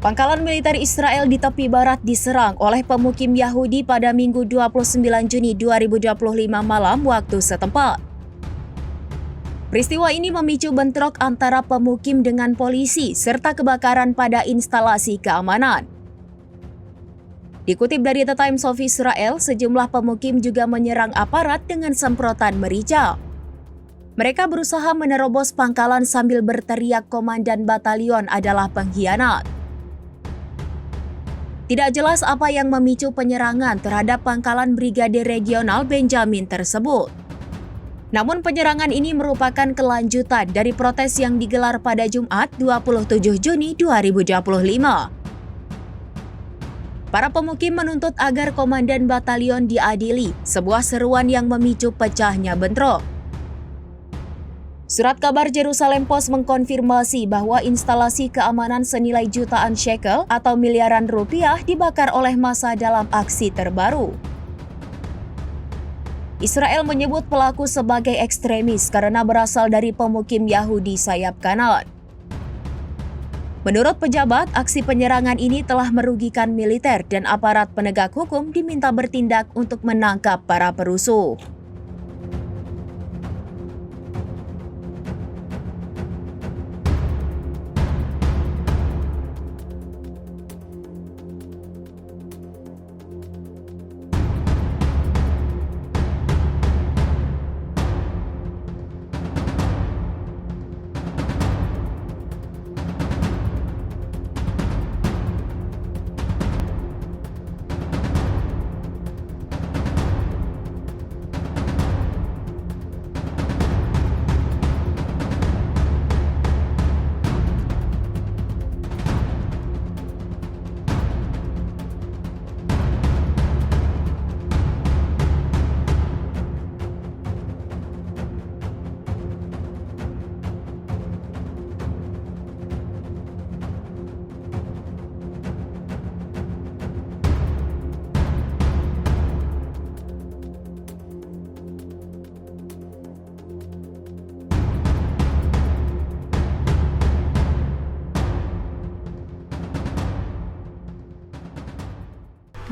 Pangkalan militer Israel di tepi barat diserang oleh pemukim Yahudi pada Minggu 29 Juni 2025 malam waktu setempat. Peristiwa ini memicu bentrok antara pemukim dengan polisi serta kebakaran pada instalasi keamanan. Dikutip dari The Times of Israel, sejumlah pemukim juga menyerang aparat dengan semprotan merica. Mereka berusaha menerobos pangkalan sambil berteriak komandan batalion adalah pengkhianat. Tidak jelas apa yang memicu penyerangan terhadap pangkalan Brigade Regional Benjamin tersebut. Namun penyerangan ini merupakan kelanjutan dari protes yang digelar pada Jumat 27 Juni 2025. Para pemukim menuntut agar komandan batalion diadili, sebuah seruan yang memicu pecahnya bentrok. Surat kabar Jerusalem Post mengkonfirmasi bahwa instalasi keamanan senilai jutaan shekel atau miliaran rupiah dibakar oleh massa dalam aksi terbaru. Israel menyebut pelaku sebagai ekstremis karena berasal dari pemukim Yahudi sayap kanan. Menurut pejabat, aksi penyerangan ini telah merugikan militer dan aparat penegak hukum diminta bertindak untuk menangkap para perusuh.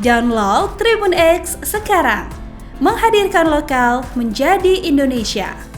Download Tribun X sekarang, menghadirkan lokal menjadi Indonesia.